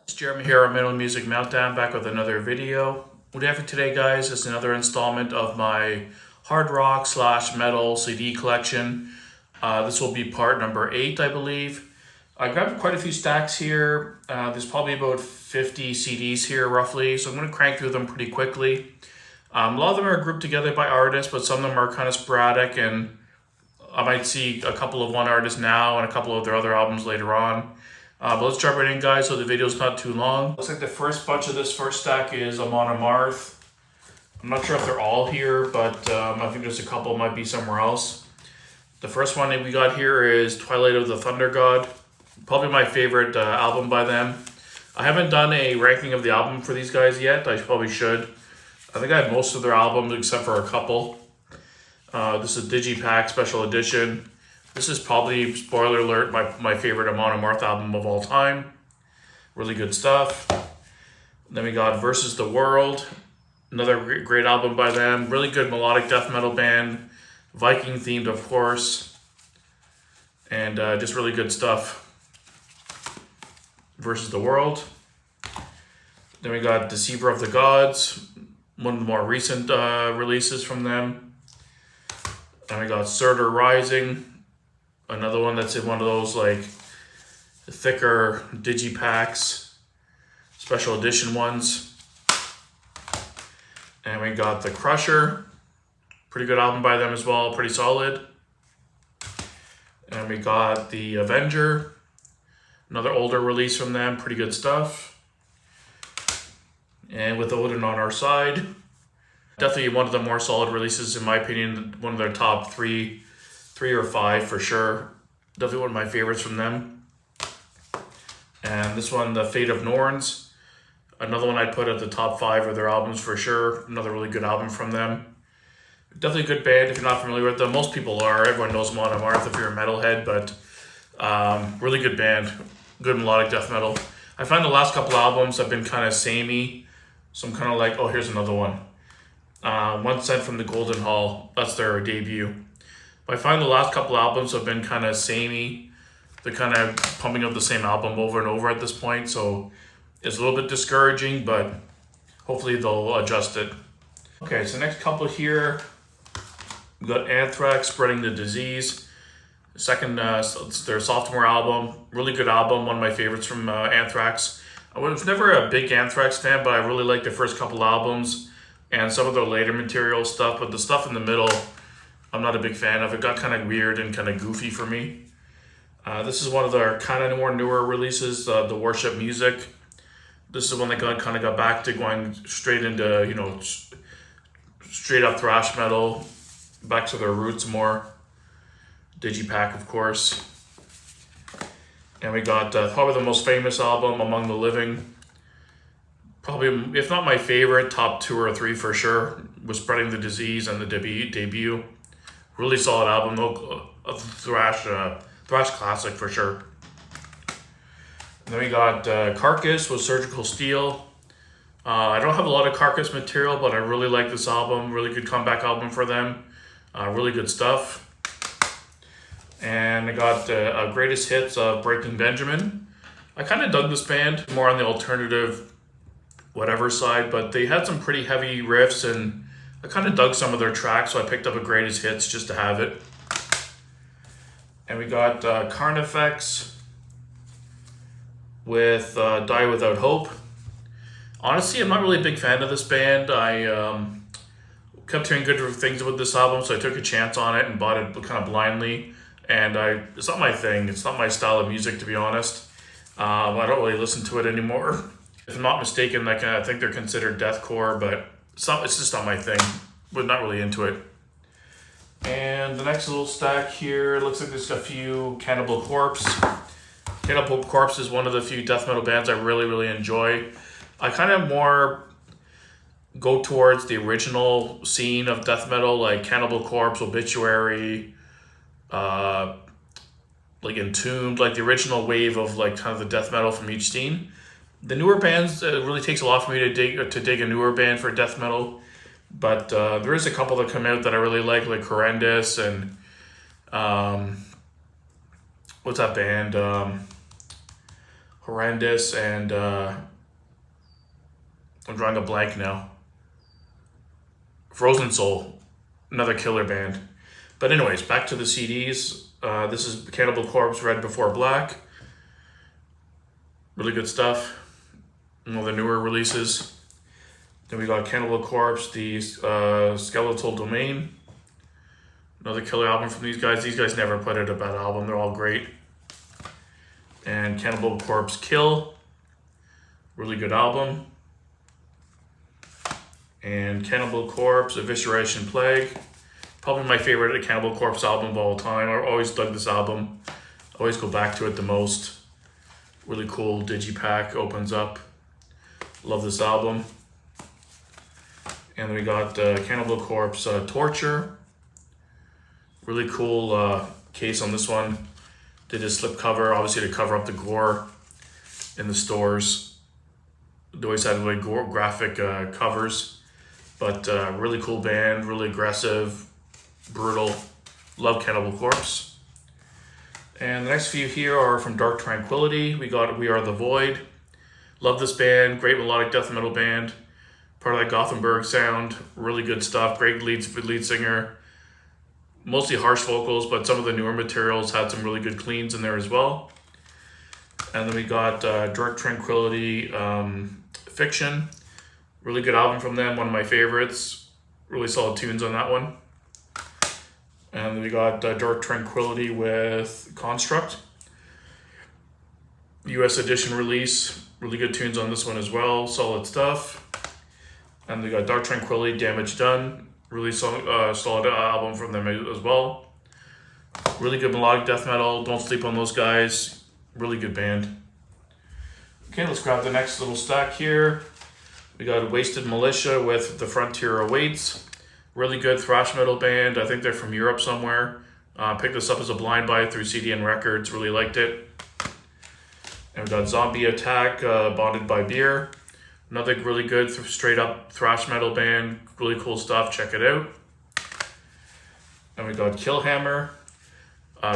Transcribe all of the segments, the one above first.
It's Jeremy here on Metal Music Meltdown, back with another video. What we have for today, guys, is another installment of my hard rock / metal CD collection. This will be part number 8, I believe. I grabbed quite a few stacks here. There's probably about 50 CDs here, roughly, so I'm going to crank through them pretty quickly. A lot of them are grouped together by artists, but some of them are kind of sporadic, and I might see a couple of one artist now and a couple of their other albums later on. But let's jump right in, guys, so the video's not too long. Looks like the first bunch of this first stack is Amon Amarth. I'm not sure if they're all here, but I think there's a couple might be somewhere else. The first one that we got here is Twilight of the Thunder God. Probably my favorite album by them. I haven't done a ranking of the album for these guys yet. I probably should. I think I have most of their albums except for a couple. This is Digipack Special Edition. This is probably, spoiler alert, my favorite Amon Amarth album of all time. Really good stuff. Then we got Versus the World. Another great album by them. Really good melodic death metal band. Viking themed, of course. And just really good stuff. Versus the World. Then we got Deceiver of the Gods. One of the more recent releases from them. And we got Surtur Rising. Another one that's in one of those like thicker digipacks, special edition ones. And we got The Crusher. Pretty good album by them as well, pretty solid. And we got The Avenger. Another older release from them, pretty good stuff. And With Odin on Our Side. Definitely one of the more solid releases, in my opinion. One of their top three or 5 for sure. Definitely one of my favorites from them. And this one, The Fate of Norns. Another one I'd put at the top 5 of their albums for sure. Another really good album from them. Definitely a good band if you're not familiar with them. Most people are. Everyone knows Amon Amarth if you're a metalhead, but really good band. Good melodic death metal. I find the last couple albums have been kind of samey. So I'm kind of like, oh, here's another one. One Sent from the Golden Hall. That's their debut. But I find the last couple albums have been kind of samey. They're kind of pumping up the same album over and over at this point. So it's a little bit discouraging, but hopefully they'll adjust it. Okay, so next couple here. We got Anthrax, Spreading the Disease. Second, it's their sophomore album. Really good album, one of my favorites from Anthrax. I was never a big Anthrax fan, but I really liked the first couple albums and some of their later material stuff. But the stuff in the middle, I'm not a big fan of. It got kind of weird and kind of goofy for me. This is one of their kind of more newer releases, The Worship Music. This is one that kind of got back to going straight into, straight up thrash metal, back to their roots more. Digipack, of course. And we got probably the most famous album, Among the Living. Probably, if not my favorite, top 2 or 3 for sure, was Spreading the Disease and the debut. Really solid album, though. A thrash classic for sure. And then we got Carcass with Surgical Steel. I don't have a lot of Carcass material, but I really like this album. Really good comeback album for them. Really good stuff. And I got Greatest Hits of Breaking Benjamin. I kind of dug this band, more on the alternative whatever side, but they had some pretty heavy riffs, and I kind of dug some of their tracks, so I picked up a Greatest Hits just to have it. And we got Carnifex with Die Without Hope. Honestly, I'm not really a big fan of this band. I kept hearing good things about this album, so I took a chance on it and bought it kind of blindly. And it's not my thing. It's not my style of music, to be honest. I don't really listen to it anymore. If I'm not mistaken, I think they're considered deathcore, but it's just not my thing. We're not really into it. And the next little stack here, looks like there's a few Cannibal Corpse. Cannibal Corpse is one of the few death metal bands I really, really enjoy. I kind of more go towards the original scene of death metal, like Cannibal Corpse, Obituary, like Entombed, like the original wave of like kind of the death metal from each scene. The newer bands, it really takes a lot for me to dig a newer band for death metal, but there is a couple that come out that I really like Horrendous and what's that band? Horrendous, and I'm drawing a blank now. Frozen Soul, another killer band. But anyways, back to the CDs. This is Cannibal Corpse, Red Before Black. Really good stuff. One of the newer releases. Then we got Cannibal Corpse, the Skeletal Domain. Another killer album from these guys. These guys never put out a bad album. They're all great. And Cannibal Corpse Kill. Really good album. And Cannibal Corpse Evisceration Plague. Probably my favorite Cannibal Corpse album of all time. I always dug this album. Always go back to it the most. Really cool digipack opens up. Love this album. And then we got Cannibal Corpse Torture. Really cool case on this one. Did a slip cover, obviously to cover up the gore in the stores. They always had like graphic covers, but really cool band, really aggressive, brutal. Love Cannibal Corpse. And the next few here are from Dark Tranquillity. We got We Are the Void. Love this band, great melodic death metal band. Part of that Gothenburg sound, really good stuff. Great lead singer. Mostly harsh vocals, but some of the newer materials had some really good cleans in there as well. And then we got Dark Tranquillity Fiction. Really good album from them, one of my favorites. Really solid tunes on that one. And then we got Dark Tranquillity with Construct. US edition release. Really good tunes on this one as well. Solid stuff. And we got Dark Tranquillity, Damage Done. Really solid album from them as well. Really good melodic death metal. Don't sleep on those guys. Really good band. Okay, let's grab the next little stack here. We got Wasted Militia with The Frontier Awaits. Really good thrash metal band. I think they're from Europe somewhere. Picked this up as a blind buy through CDN Records. Really liked it. And we got Zombie Attack, Bonded by Beer. Another really good straight up thrash metal band. Really cool stuff. Check it out. And we got Killhammer.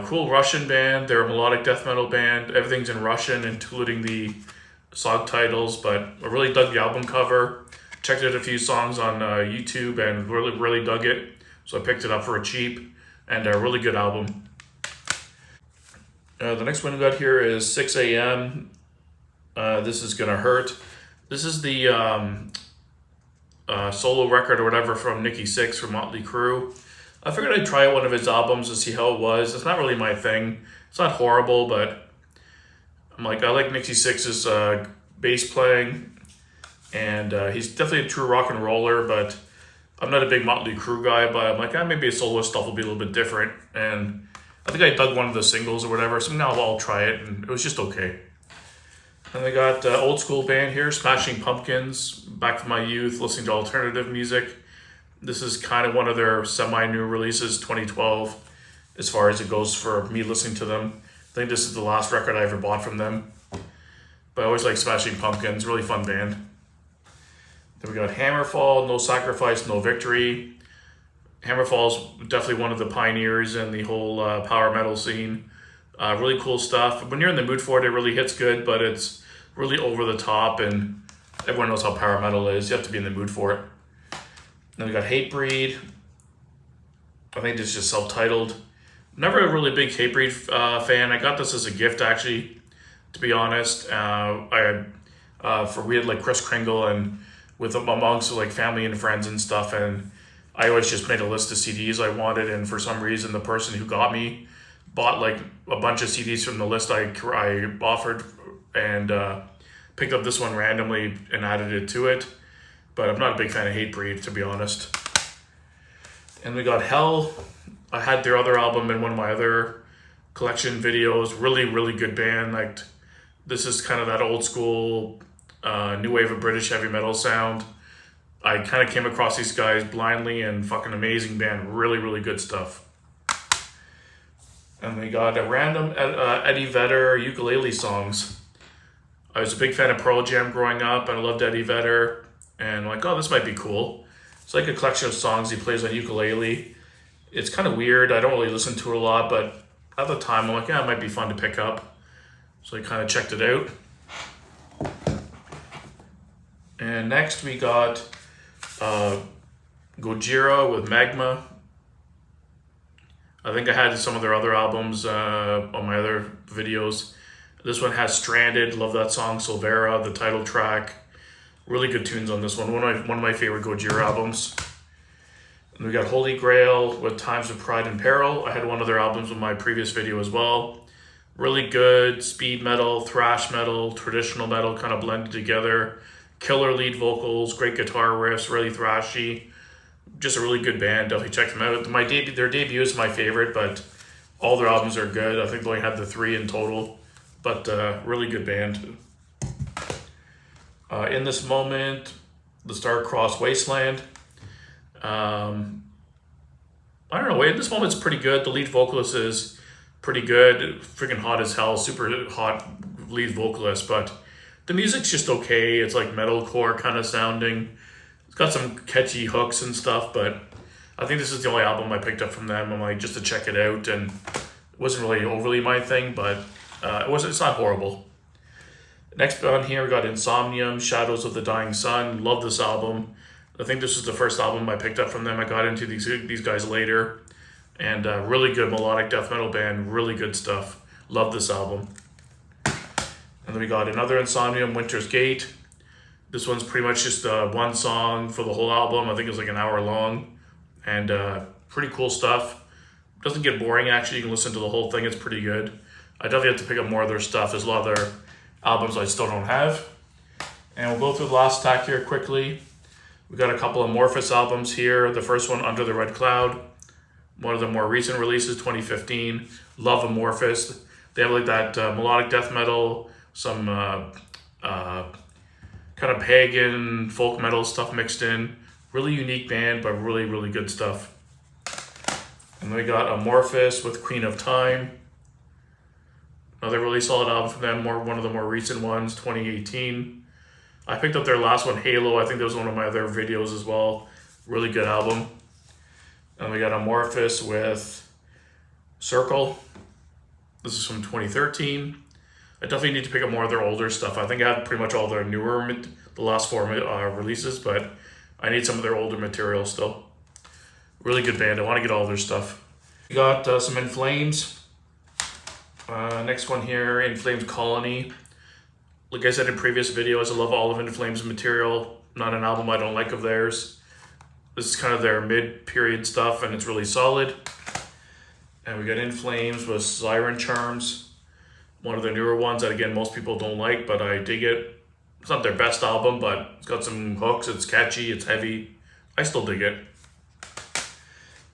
Cool Russian band. They're a melodic death metal band. Everything's in Russian, including the song titles. But I really dug the album cover. Checked out a few songs on YouTube and really dug it. So I picked it up for a cheap. And a really good album. The next one we got here is 6 a.m. This Is Gonna Hurt. This is the solo record or whatever from Nikki Sixx from Motley Crue. I figured I'd try one of his albums to see how it was. It's not really my thing. It's not horrible, but I like Nikki Sixx's bass playing, and he's definitely a true rock and roller, but I'm not a big Motley Crue guy, but I'm like, maybe a solo stuff will be a little bit different, and I think I dug one of the singles or whatever, so now I'll try it, and it was just okay. And they got old school band here, Smashing Pumpkins, back from my youth, listening to alternative music. This is kind of one of their semi-new releases, 2012, as far as it goes for me listening to them. I think this is the last record I ever bought from them. But I always like Smashing Pumpkins, really fun band. Then we got Hammerfall, No Sacrifice, No Victory. Hammerfall's definitely one of the pioneers in the whole power metal scene. Really cool stuff. When you're in the mood for it, it really hits good, but it's really over the top, and everyone knows how power metal is. You have to be in the mood for it. Then we got Hatebreed. I think this is just self-titled. Never a really big Hatebreed fan. I got this as a gift, actually, to be honest. We had like Kris Kringle and with amongst like family and friends and stuff, and I always just made a list of CDs I wanted, and for some reason the person who got me bought like a bunch of CDs from the list I offered, and picked up this one randomly and added it to it. But I'm not a big fan of Hatebreed, to be honest. And we got Hell. I had their other album in one of my other collection videos. Really, really good band. Like, this is kind of that old school, new wave of British heavy metal sound. I kind of came across these guys blindly, and fucking amazing band. Really, really good stuff. And we got a random Eddie Vedder ukulele songs. I was a big fan of Pearl Jam growing up, and I loved Eddie Vedder. And I'm like, oh, this might be cool. It's like a collection of songs he plays on ukulele. It's kind of weird. I don't really listen to it a lot, but at the time, I'm like, yeah, it might be fun to pick up. So I kind of checked it out. And next we got Gojira with Magma. I think I had some of their other albums on my other videos. This one has Stranded, love that song. Silvera, the title track. Really good tunes on this one. One of my favorite Gojira albums. And we got Holy Grail with Times of Pride and Peril. I had one of their albums in my previous video as well. Really good speed metal, thrash metal, traditional metal kind of blended together. Killer lead vocals, great guitar riffs, really thrashy. Just a really good band. Definitely check them out. Their debut is my favorite, but all their albums are good. I think they only had the 3 in total, but really good band. In This Moment, The Star-Crossed Wasteland. I don't know. In This Moment's pretty good. The lead vocalist is pretty good. Freaking hot as hell. Super hot lead vocalist, but the music's just okay. It's like metalcore kind of sounding. It's got some catchy hooks and stuff, but I think this is the only album I picked up from them. I'm like, just to check it out, and it wasn't really overly my thing, but it's not horrible. Next on here, we got Insomnium, Shadows of the Dying Sun. Love this album. I think this was the first album I picked up from them. I got into these guys later, and really good melodic death metal band. Really good stuff. Love this album. And then we got another Insomnium, Winter's Gate. This one's pretty much just one song for the whole album. I think it was like an hour long, and pretty cool stuff. Doesn't get boring, actually. You can listen to the whole thing. It's pretty good. I definitely have to pick up more of their stuff. There's a lot of their albums I still don't have. And we'll go through the last stack here quickly. We got a couple of Amorphis albums here. The first one, Under the Red Cloud. One of the more recent releases, 2015. Love Amorphis. They have like that melodic death metal, some kind of pagan folk metal stuff mixed in. Really unique band, but really, really good stuff. And then we got Amorphis with Queen of Time. Another really solid album from them, one of the more recent ones, 2018. I picked up their last one, Halo. I think that was one of my other videos as well. Really good album. And we got Amorphis with Circle. This is from 2013. I definitely need to pick up more of their older stuff. I think I have pretty much all their newer, the last 4 releases, but I need some of their older material still. Really good band. I want to get all their stuff. We got some In Flames. Next one here, In Flames Colony. Like I said in previous videos, I love all of In Flames material. Not an album I don't like of theirs. This is kind of their mid-period stuff, and it's really solid. And we got In Flames with Siren Charms. One of their newer ones that, again, most people don't like, but I dig it. It's not their best album, but it's got some hooks. It's catchy. It's heavy. I still dig it.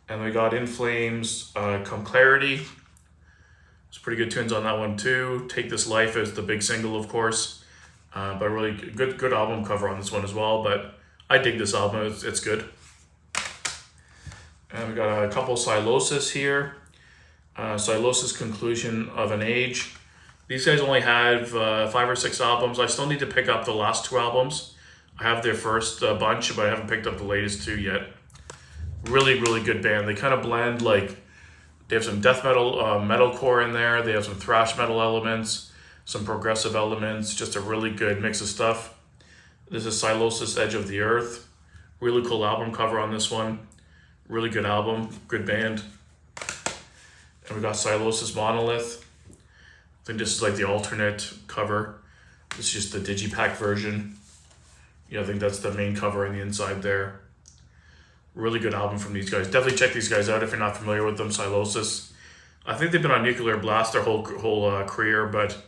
And we got In Flames, Come Clarity. It's pretty good tunes on that one too. Take This Life is the big single, of course. But really good album cover on this one as well. But I dig this album. It's good. And we got a couple Sylosis here. Sylosis, Conclusion of an Age. These guys only have 5 or 6 albums. I still need to pick up the last 2 albums. I have their first bunch, but I haven't picked up the latest 2 yet. Really, really good band. They kind of blend, like, they have some death metal, metalcore in there. They have some thrash metal elements, some progressive elements. Just a really good mix of stuff. This is Sylosis, Edge of the Earth. Really cool album cover on this one. Really good album, good band. And we got Sylosis, Monolith. I think this is like the alternate cover. This is just the digipack version. Yeah, I think that's the main cover on the inside there. Really good album from these guys. Definitely check these guys out if you're not familiar with them, Sylosis. I think they've been on Nuclear Blast their whole career, but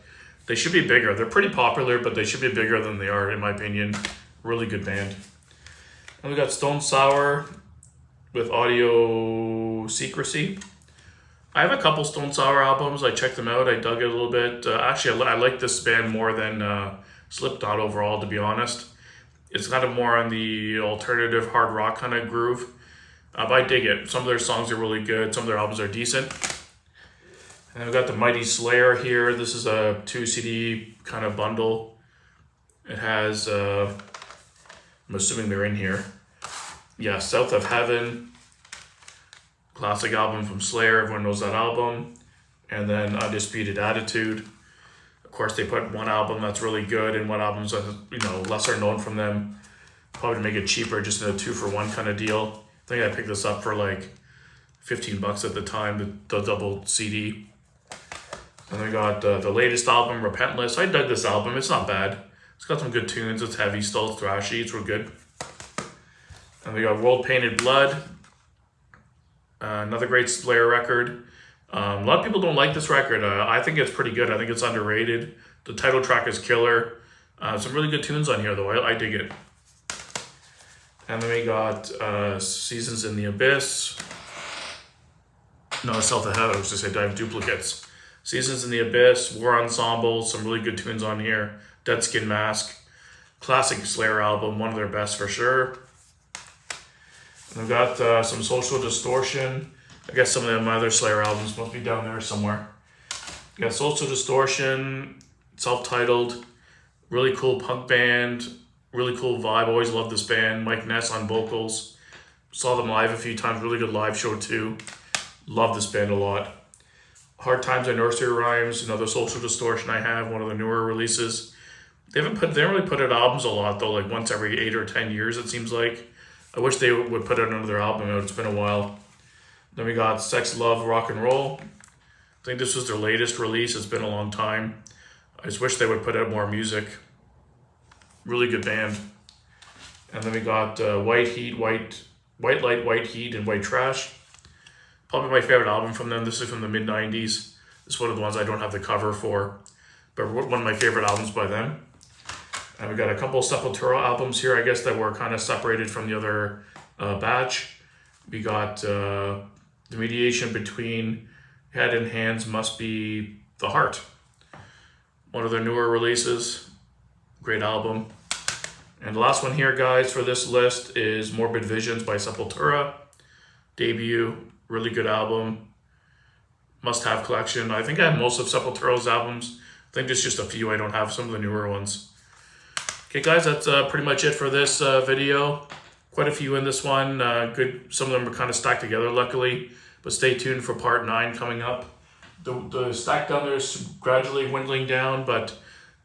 they should be bigger. They're pretty popular, but they should be bigger than they are, in my opinion. Really good band. And we got Stone Sour with Audio Secrecy. I have a couple Stone Sour albums. I checked them out. I dug it a little bit. Actually, I like this band more than Slipknot overall, to be honest. It's kind of more on the alternative hard rock kind of groove. But I dig it. Some of their songs are really good. Some of their albums are decent. And we've got the Mighty Slayer here. This is a 2 CD kind of bundle. It has, I'm assuming they're in here. Yeah, South of Heaven. Classic album from Slayer. Everyone knows that album. And then Undisputed Attitude. course, they put one album that's really good and one album's lesser known from them. Probably to make it cheaper, just in a 2-for-1 kind of deal. I think I picked this up for like $15 at the time, the double CD. And I got the latest album, Repentless. I dug this album. It's not bad. It's got some good tunes. It's heavy still. It's thrashy. It's real good. And we got World Painted Blood. Another great Slayer record. A lot of people don't like this record. I think it's pretty good. I think it's underrated. The title track is killer. Some really good tunes on here, though. I dig it. And then we got Seasons in the Abyss. No, South Ahead. I was just say Dive Duplicates. Seasons in the Abyss, War Ensemble. Some really good tunes on here. Dead Skin Mask. Classic Slayer album. One of their best for sure. And we've got some Social Distortion. I guess some of them other Slayer albums must be down there somewhere. We got Social Distortion, self-titled, really cool punk band, really cool vibe. Always loved this band. Mike Ness on vocals. Saw them live a few times. Really good live show too. Love this band a lot. Hard Times and Nursery Rhymes, another Social Distortion I have, one of the newer releases. They don't really put out albums a lot though, like once every 8 or 10 years it seems like. I wish they would put out another album out. It's been a while. Then we got Sex, Love, Rock and Roll. I think this was their latest release. It's been a long time. I just wish they would put out more music. Really good band. And then we got White Heat, White Light, White Heat, and White Trash. Probably my favorite album from them. This is from the mid-90s. This is one of the ones I don't have the cover for, but one of my favorite albums by them. And we got a couple of Sepultura albums here, I guess, that were kind of separated from the other batch. We got The Mediation Between Head and Hands Must Be the Heart. One of their newer releases. Great album. And the last one here, guys, for this list is Morbid Visions by Sepultura. Debut. Really good album. Must-have collection. I think I have most of Sepultura's albums. I think there's just a few I don't have, some of the newer ones. Okay, guys, that's pretty much it for this video. Quite a few in this one. Good. Some of them are kind of stacked together, luckily. But stay tuned for part 9 coming up. The stack down there is gradually dwindling down, but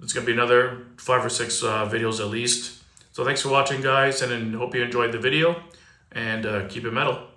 it's going to be another 5 or 6 videos at least. So thanks for watching, guys, and hope you enjoyed the video. And keep it metal.